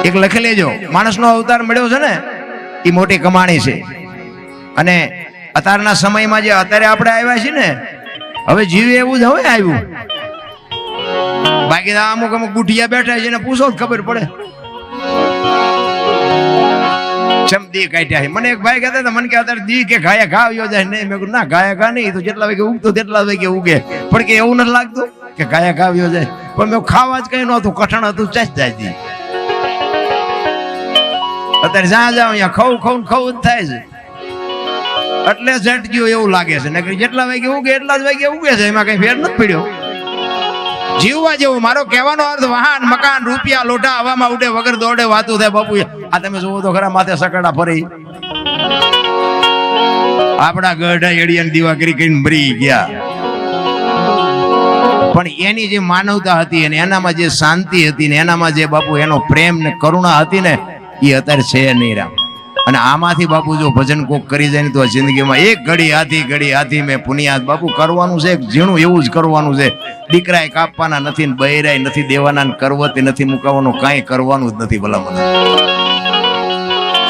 એક લખી લેજો, માણસનો અવતાર મળ્યો છે ને એ મોટી કમાણી છે. અને અત્યારના સમયમાં જે અત્યારે આપણે આવ્યા છીએ ને, હવે જીવે એવું જ હવે આવ્યું. બાકી અમુક અમુક ગુઠિયા બેઠા છે ને પૂછો જ ખબર પડે. દી કાઢ્યા છે. મને એક ભાઈ કહેતા હતા, મને કે અત્યારે દી કે ગાયા ઘા આવ્યો જાય નહીં. મેં કીધું ના, ગાયા ઘા નહીં, તો જેટલા વાગે ઉગતો તેટલા વાગે ઉગે. પણ કે એવું નથી લાગતું કે ગાયા ઘા આવ્યો જાય. પણ મેં ખાવા જ કઈ નતું, કઠણ હતું, ચાસ જાય. અત્યારે જ્યાં જાવ અહીંયા ખવું જ થાય છે. એટલે જટ ગયો એવું લાગે છે ને, જેટલા વાગે ઉગે એટલા જ વાગે ઉગે છે, એમાં કઈ ફેર નથી પડ્યો. જીવવા જેવું. મારો કહેવાનો અર્થ વાહન મકાન રૂપિયા લોઢા હવામાં ઉડે વગર દોડે વાતું થાય. બાપુ આ તમે જોવો તો ખરા, માથે સકડા ફરી આપડા ગઢા એડિયાની દીવા કરીને મરી ગયા. પણ એની જે માનવતા હતી અને એનામાં જે શાંતિ હતી ને એનામાં જે બાપુ એનો પ્રેમ ને કરુણા હતી ને, એ અત્યારે છે નહીં રામ. અને આમાંથી બાપુ જો ભજન કોક કરી જાય ને તો જિંદગીમાં એક ઘડી હાથી મેં પુનિયાત બાપુ કરવાનું છે. ઝીણું એવું જ કરવાનું છે. દીકરાએ કાપવાના નથી ને બૈરાય નથી દેવાના ને કરવતી નથી મુકાવાનું, કાંઈ કરવાનું જ નથી. ભલા મને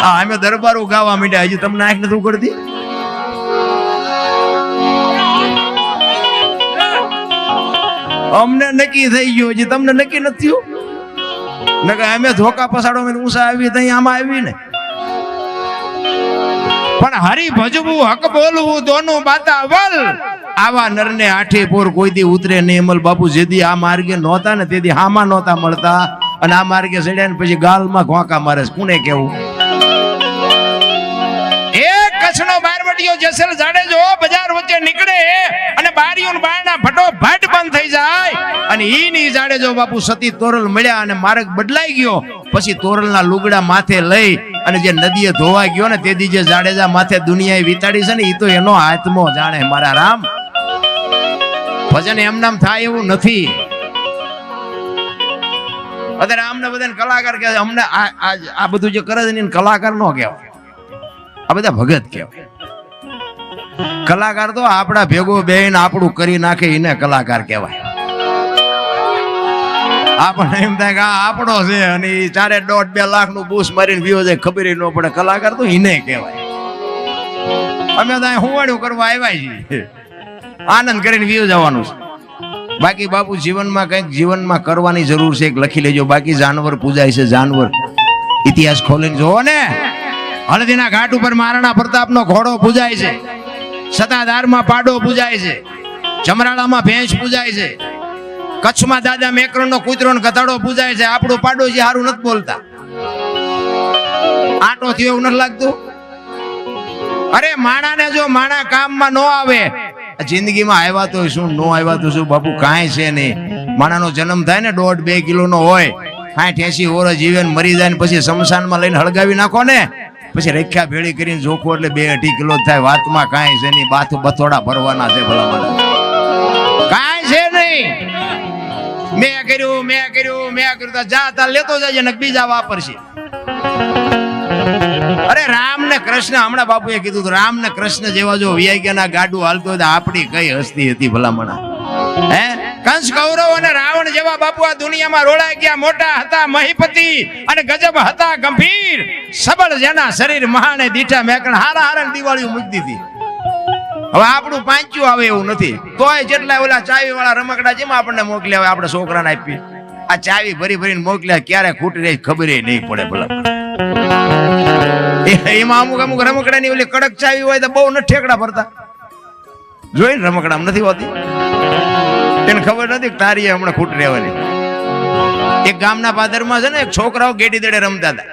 હા, અમે દરબારો ગાવા માંડ્યા, હજી તમને આંખ નથી ઉકળતી. અમને નક્કી થઈ ગયું, હજી તમને નક્કી નથી થયું ને કે અમે ધોકા પસાડો ઊંચા આવી તઈ આમાં આવી ને. પણ હરી ભજવું હક બોલવું દોનું બાતા વલ, આવા નરને આઠે પોર કોઈ દી ઉતરે નહીં અમલ. બાપુ જેદી આ માર્ગે નહોતા ને તેથી હામાં નહોતા મળતા, અને આ માર્ગે ચડ્યા ને પછી ગાલમાં ઘોંકા મારે. કોને કેવું? એક કચ્છનો બારવટીયો જેસલ જાડેજો બજાર વચ્ચે નીકળે અને બારીઓન બારણા ફટોફટ બંધ થઈ જાય, અને ઈ જાડેજો બાપુ સતી તોરલ મળ્યા અને માર્ગ બદલાઈ ગયો. પછી તોરલના લુગડા માથે લઈ અને જે નદીએ ધોવા ગયો ને તેથી જે જાડેજા માથે દુનિયાએ વિતાડી છે ને, એ તો એનો આત્મો જાણે. મારા રામ, ભજન એમ નામ થાય એવું નથી. અત્યારે આમને બધાને કલાકાર કહે છે. અમને આ બધું જે કરે છે ને કલાકાર નો કહેવાય, આ બધા ભગત કહેવાય. કલાકાર તો આપણા ભેગો બેન આપણું કરી નાખે એને કલાકાર કહેવાય. આપણને એમ થાય કે આ આપણો છે અને 4.5-2 લાખ નું બૂસ મારીને વિયો જાય, ખબર ન પડે. કલાકાર તો એને કહેવાય. અમે તો હુવાડું કરવા આવ્યા છીએ, આનંદ કરીને વિયો જવાનું છે. બાકી બાપુ જીવનમાં કંઈક જીવનમાં કરવાની જરૂર છે, એક લખી લેજો. બાકી જાનવર પૂજાય છે, જાનવર. ઇતિહાસ ખોલીને જોવો ને, હળદીના ઘાટ ઉપર મહારાણા પ્રતાપનો ઘોડો પૂજાય છે, સતાધારમાં પાડો પૂજાય છે, જમરાળામાં ભેંસ પૂજાય છે, કચ્છમાં દાદા મેકરણનો કૂતરો ને ગધાડો પૂજાય છે. આપણું પાડોશી હારું નથી બોલતા, આટો થયો એવું નથી લાગતું. અરે માણાને જો માણા કામમાં ન આવે, જિંદગીમાં આવ્યા તો શું, ન આવ્યા તો શું બાપુ, કાંઈ છે નહીં. માણાનો જન્મ થાય ને 1.5-2 કિલોનો હોય, 60-80 વર્ષ જીવે ને મરી જાય ને પછી શમશાનમાં લઈને હળગાવી નાખો ને, પછી રેખ્યા ભેળી કરીને જોખો એટલે 2-2.5 કિલો થાય. વાતમાં કાંઈ છે નહીં, બાથું બથોડા ભરવાના છે. ભલા મને કાંઈ છે નહીં. મેં કર્યું જાતા લેતો જાય ને બીજા વાપરશે. અરે રામ ને કૃષ્ણ, હમણાં બાપુએ કીધું તો, રામ ને કૃષ્ણ જેવા જો વિયાગ્યાના ગાડું હાલતો હોય તો આપણી કઈ હસ્તી હતી ભલામણા. હે, કંસ કૌરવ અને રાવણ જેવા બાપુ આ દુનિયામાં રોળાઈ ગયા. મોટા હતા મહીપતિ અને ગજબ હતા ગંભીર, સબળ જેના શરીર મહાને દીઠા મેકણ. હારા દિવાળીઓ મૂકી દીધી. હવે આપણું પાંચ્યું આવે એવું નથી. તોય જેટલા ઓલા ચાવી વાળા રમકડા જેમાં આપણને મોકલ્યા હોય, આપણે છોકરાને આપીએ. આ ચાવી ભરીને મોકલ્યા, ક્યારે ખૂટી રહી ખબર નહીં પડે. ભલા એમાં અમુક રમકડાની ઓલી કડક ચાવી હોય તો બહુ ન ઠેકડા ભરતા. જોઈને રમકડા નથી હોતી, એને ખબર નથી તારી હમણાં ખૂટ રહેવાની. એક ગામના પાદરમાં છે ને, એક છોકરાઓ ગેડી દડે રમતા હતા.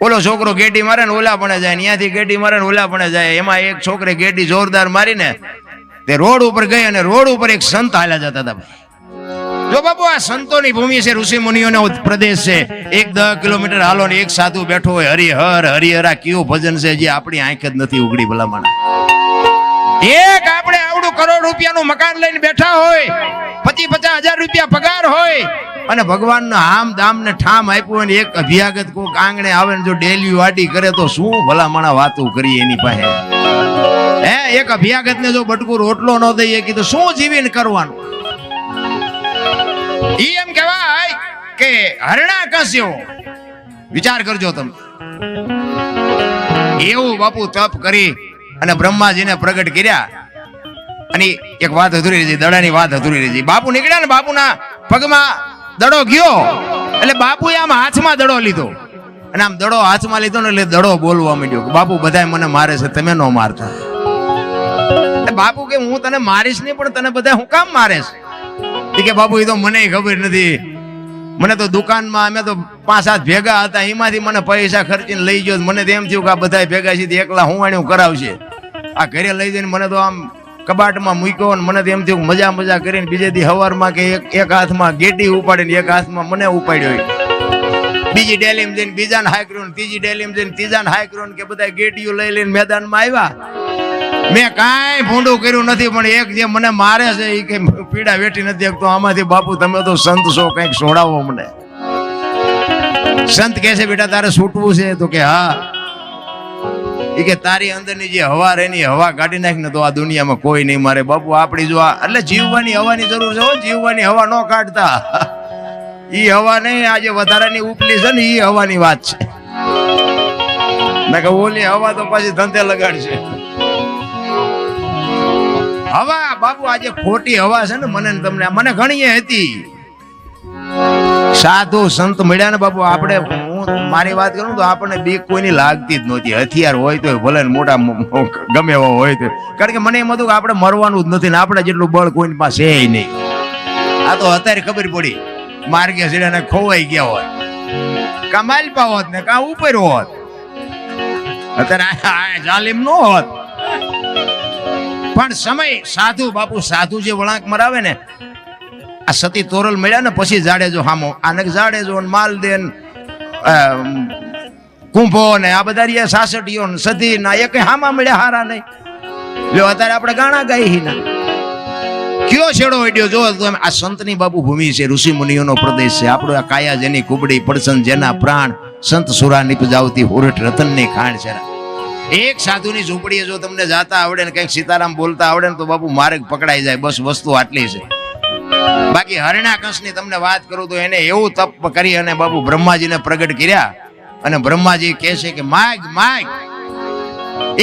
ઓલો છોકરો ગેડી મારે ને ઓલા પણ જાય, ત્યાંથી ગેડી મારે ને ઓલા પણ જાય. એમાં એક છોકરે ગેડી જોરદાર મારીને તે રોડ ઉપર ગઈ, અને રોડ ઉપર એક સંત હાલ્યા જતા હતા. જો બાપુ આ સંતોની ભૂમિ છે, ઋષિ મુનિઓનો પ્રદેશ છે. 1-10 કિલોમીટર હાલો ને એક સાધુ બેઠો હોય, હરિહરા કેવું ભજન છે જે આપણી આંખ જ નથી ઉગડી. ભલામણ એક આપણે આવડું કરોડ રૂપિયાનું મકાન લઈને બેઠા હોય, 50-50 હજાર રૂપિયા પગાર હોય, અને ભગવાનનો આમ દામ ને ઠામ આપ્યું હોય ને એક અભ્યાગત કોક આંગણે આવે ને જો ડેલી વાડી કરે તો શું ભલામણા વાતું કરીએ એની પાસે. હે, એક અભ્યાગત ને જો બટકું રોટલો ન દઈએ કીધું શું જીવીને કરવાનું. ઈ એમ કહેવાય કે હરણા કસ્યો વિચાર કરજો તમે. એવું બાપુ તપ કરી અને બ્રહ્માજીને પ્રગટ કર્યા. અને એક વાત અધૂરી રહી, દડાની વાત અધૂરી રહી. બાપુ નીકળ્યા ને બાપુના પગમાં દડો ગયો એટલે બાપુએ આમ હાથમાં દડો લીધો અને આમ દડો હાથમાં લીધો ને એટલે દડો બોલવા માંડ્યો કે બાપુ બધા મને મારે છે, તમે ન મારતા. બાપુ કે હું તને મારીશ નહીં, પણ તને બધા હું કામ મારે છે? કે બાપુ એ તો મને ખબર નથી, મને તો દુકાનમાં અમે તો 5-7 ભેગા હતા, એમાંથી મને પૈસા ખર્ચીને લઈ ગયો. મને તો એમ થયું કે આ બધા ભેગા છે એકલા હું વાણ્યું કરાવશે. આ ઘરે લઈ જઈને મને તો આમ કબાટમાં મૂક્યો ને મને તો એમ થયું મજા મજા કરીને બીજે દી હવારમાં કે એક હાથમાં ગેટી ઉપાડીને એક હાથમાં મને ઉપાડ્યો. બીજી ડેલીમ જઈને બીજાને હાઈ કર્યું, ત્રીજી ડેલીમ જઈને ત્રીજાને હાઈ કર્યું કે બધા ગેટીઓ લઈ લઈને મેદાનમાં આવ્યા. મેં કાંઈ ભૂંડું કર્યું નથી, પણ એક જે મને મારે છે એ કઈ પીડા વેઠી નથી શકતો. આમાંથી બાપુ તમે તો સંત છો, કંઈક છોડાવો મને. સંત કહે છે બેટા તારે છૂટવું છે? તો કે હા. એ કે તારી અંદરની જે હવા રેની હવા કાઢી નાખ ને તો આ દુનિયામાં કોઈ નહીં મારે. બાપુ આપણી જો એટલે જીવવાની હવાની જરૂર છે, જીવવાની હવા ન કાઢતા. ઈ હવા નહીં, આજે વધારાની ઉપલી છે ને ઈ હવાની વાત છે. મેં કહ્યું ઓલી હવા તો પાછી ધંધે લગાડશે. હવા બાપુ આજે ખોટી હવા છે ને મને ઘણી હતી. સાધુ સંત મળ્યા ને બાપુ આપણે, હું મારી વાત કરું તો આપણને બીક કોઈની લાગતી જ નહોતી. હથિયાર હોય તો ભલે મોટા ગમે એવા હોય તો, કારણ કે મને એમ હતું કે આપણે મરવાનું જ નથી ને આપણે જેટલું બળ કોઈની પાસે છે નહીં. આ તો અત્યારે ખબર પડી માર્ગે સીડાને ખોવાઈ ગયા હોત, કા માલપા હોત ને કા ઉપર હોત, અત્યારે જાલિમ નો હોત. પણ સમય સાધુ બાપુ સાધુ જે વળાંક મરાવે ને, આ સતી તોરલ મળ્યા ને પછી જાડેજો હામો, આને જાડેજો માલદેન કુંભો ને આ બધા સાસટીઓ સતી ના એક હામા મળ્યા હારા નહીં. જો અત્યારે આપણે ગાણા ગાઈ ના કયો છેડો વડ્યો જો તમે. આ સંતની બાપુ ભૂમિ છે, ઋષિ મુનિઓનો પ્રદેશ છે. આપણો આ કાયા જેની કુબડી પડસન જેના પ્રાણ, સંત સુરા નિપજાવતી હુરઠ રતનની ખાણ છે. એક સાધુની ઝૂંપડીએ જો તમને જાતા આવડે ને કંઈક સીતારામ બોલતા આવડે ને તો બાપુ માર્ગ પકડાઈ જાય. બસ વસ્તુ આટલી છે. બાકી હરણાકંસની તમને વાત કરું તો એને એવું તપ કરી અને બાપુ બ્રહ્માજીને પ્રગટ કર્યા. અને બ્રહ્માજી કહે છે કે માગ માગ,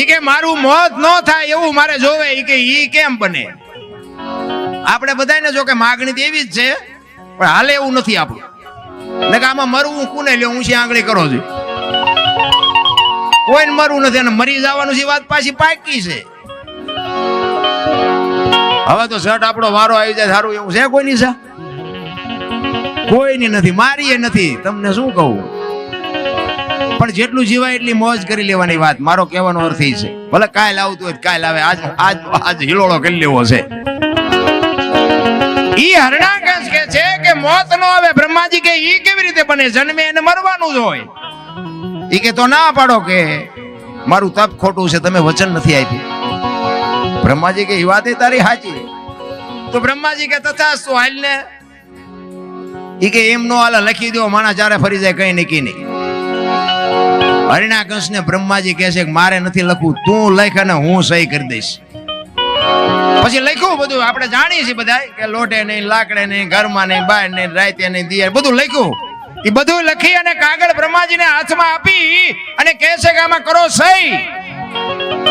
ઈ કે મારું મોત ન થાય એવું મારે જોવે. ઈ કે ઈ કેમ બને? આપણે બધાને જો કે માગણી તો એવી જ છે, પણ હાલે એવું નથી આપણું. ને કે આમાં મરવું કોને લ્યો, હું છે આંગળી કરો છું, કોઈને મરવું નથી અને મરી જવાનું છે વાત પાછી પાકી છે. હવે તો શર્ટ આપણો વારો આવી જાય સારું એવું છે? કોઈની છે? કોઈની નથી, મારીએ નથી. તમને શું કહું, પણ જેટલું જીવાય એટલી મોજ કરી લેવાની વાત. મારો કહેવાનો અર્થ એ છે, ભલે કાલ આવતું હોય કાલ આવે, આજ હિલોળો કરી લેવો છે. ઈ હરણાકંસ કે છે કે મોત નો આવે. બ્રહ્માજી કે ઈ કેવી રીતે બને? જન્મે એને મરવાનું જ હોય. ઈ કે તો ના પાડો કે મારું તપ ખોટું છે, તમે વચન નથી આપ્યું. બ્રહ્માજી કે ઈ વાત તારી સાચી. તો બ્રહ્માજી કે તથાસ્તુ હાલ ને. ઈ કે એમ નો હાલે, લખી દો, માણા ચારે ફરી જાય, કઈ નક્કી નહીં. હરણાકંસ ને બ્રહ્માજી કહે છે કે મારે નથી લખવું, તું લખ અને હું સહી કરી દઈશ. પછી લખ્યું બધું. આપણે જાણીએ છીએ બધા કે લોટે નહીં, લાકડે નહીં, ઘરમાં નહીં, બહાર નહીં, રાતે નહીં, દિયર, બધું લખ્યું. એ બધું લખી અને કાગળ બ્રહ્માજીને હાથમાં આપી અને કહે છે કે આમાં કરો સહી.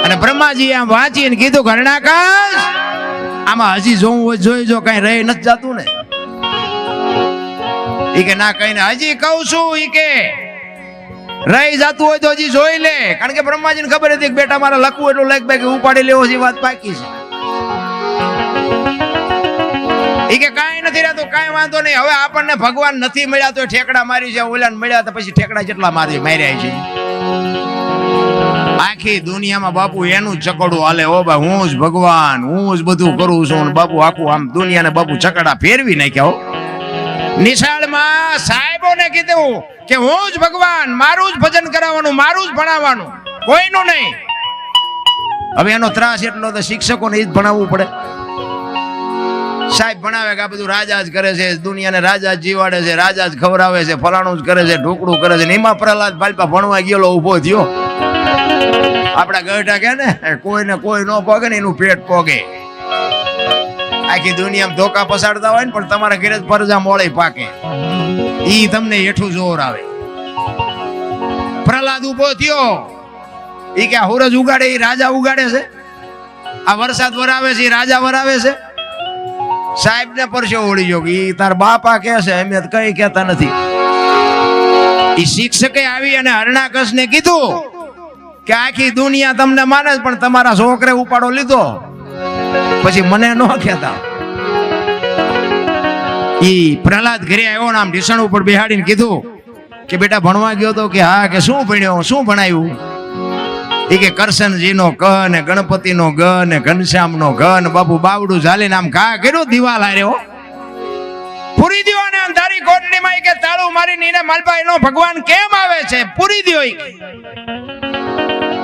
અને બ્રહ્માજી આમ વાંચીને કીધું કે હરણાકંસ આમાં હજી જોવું હોય જોઈ જો, કઈ રહી નથી જાતું ને? ઈ કે ના કઈ ને હજી કહું છું. ઈ કે રહી જાતું હોય તો હજી જોઈ લે. કારણ કે બ્રહ્માજીને ખબર હતી કે બેટા મારે લખવું એટલું લખ બાકી ઉપાડી લેવો છે, વાત પાકી છે. ઈ કે કાંઈ નથી રહેતું, કાંઈ વાંધો નહીં. હવે આપણને ભગવાન નથી મળ્યા તો ઠેકડા મારી છે, ઓલાને મળ્યા તો પછી ઠેકડા જેટલા માર્યા છે. આખી દુનિયામાં બાપુ એનું જ ચકડું હાલે. ઓ ભાઈ હું જ ભગવાન, હું જ બધું કરું છું. બાપુ આખું આમ દુનિયાને બાપુ ચકડા ફેરવી નાખ્યા. નિશાળમાં સાહેબોને કીધું કે હું જ ભગવાન, મારું જ ભજન કરાવવાનું, મારું જ ભણાવવાનું, કોઈનું નહીં. હવે એનો ત્રાસ એટલો તો શિક્ષકોને જ ભણાવવું પડે. સાહેબ ભણાવે કે આ બધું રાજા જ કરે છે, દુનિયાને રાજા જ જીવાડે છે, રાજા જ ખવડાવે છે, ફલાણું જ કરે છે, ઢોકળું કરે છે. એમાં પ્રહલાદ બાલપા ભણવા ગયેલો ઉભો થયો. આપડા ગઢા કે ને કોઈને કોઈ ન પોગે ને એનું પેટ પોગે. આખી દુનિયામાં ધોકા પસાડતા હોય ને પણ તમારા ઘરે જ પરજા મોળે પાકે. ઈ તમને હેઠું જોર આવે. પ્રહલાદ ઉભો થયો. ઈ કે હુરજ ઉગાડે ઈ રાજા ઉગાડે છે, આ વરસાદ વરાવે છે ઈ રાજા વરાવે છે. સાહેબ ને પરસો ઓળી ગયો, ઈ તાર બાપા કે છે, અમે કઈ કહેતા નથી. ઈ શિક્ષકે આવી અને હરણાકશ ને કીધું કે આખી દુનિયા તમને માને છે, પણ તમારા છોકરે ઉપાડો લીધો પછી મને ન કહેતા. ઈ પ્રહલાદ ઘરે આવ્યો ને આમ ઢીસણ ઉપર બેહાડીને કીધું કે બેટા ભણવા ગયો તો? કે હા. કે શું ભણ્યો, શું ભણાયું? એ કે કરશનજી નો ક ને ગણપતિ નો ગ ને ઘનશ્યામ નો ઘ ને બાપુ બાવડું ઝાલીને આમ ઘા કર્યું દિવાલ હાર્યો પૂરી દ્યો. ને અંધારી કોટડીમાં કે તાળું મારી નીને માલભાઈ નો ભગવાન કેમ આવે છે પૂરી દ્યો.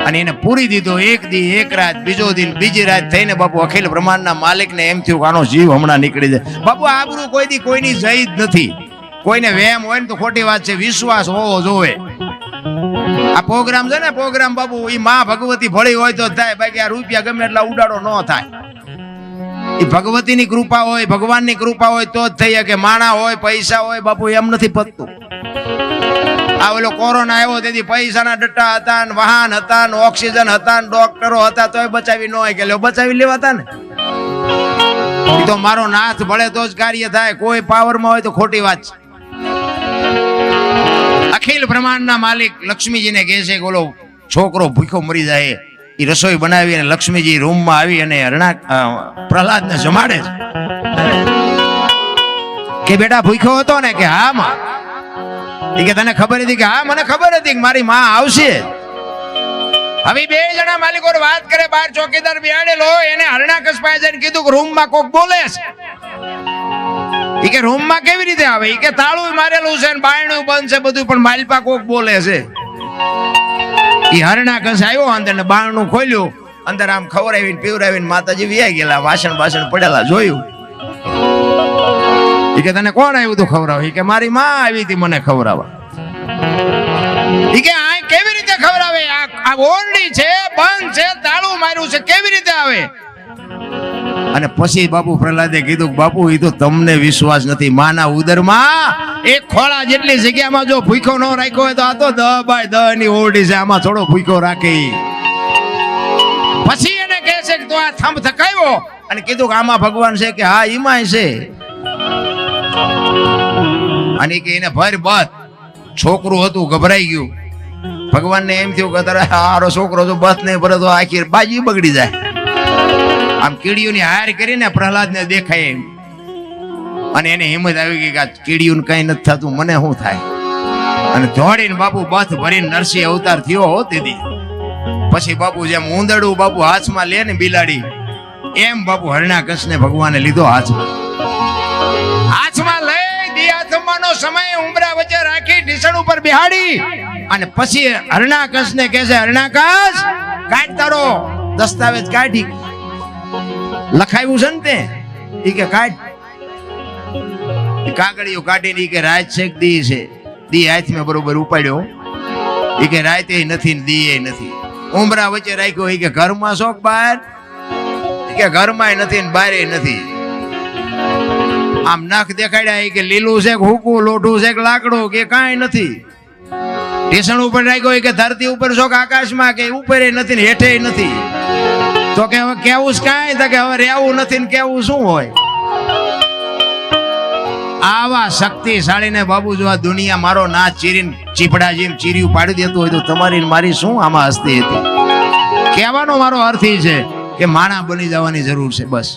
અને એને પૂરી દીધો. એક દી એક રાત, બીજો દિન બીજી રાત થઈને બાપુ અખિલ બ્રહ્માંડના માલિકને એમ થયું કે આનો જીવ હમણાં નીકળી જાય. બાપુ આબરૂ કોઈ દી કોઈની જઈ જ નથી. કોઈને વેમ હોય ને તો ખોટી વાત છે, વિશ્વાસ હોવો જોવે. આ પ્રોગ્રામ છે ને પ્રોગ્રામ બાપુ, ઈ માં ભગવતી ભળી હોય તો થાય, બાકી આ રૂપિયા ગમે એટલા ઉડાડો ન થાય. ઈ ભગવતીની કૃપા હોય, ભગવાનની કૃપા હોય તો જ થઈ શકે. માણા હોય, પૈસા હોય, બાપુ એમ નથી પતતું. આ ઓલો કોરોના આવ્યો તેથી પૈસાના ડટ્ટા હતા ને વાહન હતા ને ઓક્સિજન હતા ને ડોક્ટરો હતા તોય બચાવી ન હોય કે બચાવી લેવાતા ને. ઈ તો મારો નાથ ભળે તો જ કાર્ય થાય. કોઈ પાવરમાં હોય તો ખોટી વાત છે. અખિલ બ્રહ્માંડના માલિક લક્ષ્મીજીને કહે છે કે ઓલો છોકરો ભૂખ્યો મરી જાય. એ રસોઈ બનાવી અને લક્ષ્મીજી રૂમમાં આવી અને પ્રહલાદને જમાડે છે કે બેટા ભૂખ્યો હતો ને? કે હા માં. એ કે તને ખબર હતી? કે હા મને ખબર હતી કે મારી માં આવશે. હવે બે જણા માલિકો વાત કરે, બહાર ચોકીદાર બિહાડેલો, એને હરણાકશ પાસે જઈને કીધું કે રૂમમાં કોક બોલે છે. ઈ કે રૂમમાં કેવી રીતે આવે? ઈ કે તાળું મારેલું છે ને બાયણું બંધ છે બધું, પણ માલપા કોક બોલે છે. ઈ હરણાકશ આવ્યો અંદર ને બાયણું ખોલ્યું, અંદર આમ ખવડાવીને પીવડાવીને માતાજી વ્યાઈ ગયેલા, વાસણ બાસણ પડેલા જોયું. ઈ કે તને કોણ આવ્યું તું ખવડાવવા? ઈ કે મારી માં આવી હતી મને ખવડાવવા. ઈ કે આ કેવી રીતે ખવડાવે? આ ઓરડી છે, બંધ છે, તાળું માર્યું છે, કેવી રીતે આવે? અને પછી બાપુ પ્રહલાદે કીધું કે બાપુ એ તો તમને વિશ્વાસ નથી. માના ઉદરમાં એક ખોળા જેટલી જગ્યામાં જો ભૂખ્યો ન રાખ્યો હોય તો આ તો 10 બાય 10 ની ઓરડી છે, આમાં થોડો ભૂખ્યો રાખે. પછી એને કહે છે કે તું આ થંભ થકાવ્યો અને કીધું કે આમાં ભગવાન છે? કે હા ઈમાંય છે. અને કે એને ભર બત છોકરું હતું, ગભરાઈ ગયું. ભગવાનને એમ થયું કે તારે હારો છોકરો જો બસ નહીં ભરે તો આખી બાજી બગડી જાય. આમ કીડીઓની હાર કરીને પ્રહલાદને દેખાય એમ. અને એને હિંમત આવી ગઈ કે આ કીડીઓને કઈ નથી થતું, મને શું થાય? અને દોડીને બાપુ બથ ભરીને નરસિંહ અવતાર થયો હો દીદી. પછી બાપુ જેમ ઊંદડું બાપુ હાથમાં લે ને બિલાડી, એમ બાપુ હરણાકશને ભગવાને લીધો હાથમાં. હાથમાં લઈ દિયાથમાનો સમય ઉંબરા વચ્ચે રાખી ઢીસણ ઉપર બેહાડી અને પછી હરણાકશને કહે છે, હરણાકશ કાઢ તારો દસ્તાવેજ કાઢી લખાયું છે ને તે. ઈ કે કાઢ. કાગળિયો કાઢીને ઈ કે રાત છે કે દી છે? દી હાથમાં બરોબર ઉપાડ્યો. ઈ કે રાતે નથી ને દી નથી. ઉંબરા વચ્ચે રાખ્યો. ઈ કે ઘરમાં શોખ બહાર? ઈ કે ઘરમાં નથી ને બહાર નથી. આમ નખ દેખાડ્યા. ઈ કે લીલું છે કે હુકું, લોઢું છે કે લાકડું? કે કાંઈ નથી. ઢીસણ ઉપર રાખ્યો. ઈ કે ધરતી ઉપર શોખ આકાશમાં? કે ઉપર નથી ને હેઠે નથી. તો કે હવે કેવું કાંઈ? તો કે હવે રહેવું નથી ને કેવું શું હોય? આવા શક્તિશાળીને બાબુ જો આ દુનિયા મારો નાચ ચીરીને ચીપડા જેમ ચીર્યું પાડી દેતું હોય તો તમારી મારી શું આમાં હસ્તી હતી? કહેવાનો મારો અર્થ એ છે કે માણા બની જવાની જરૂર છે બસ.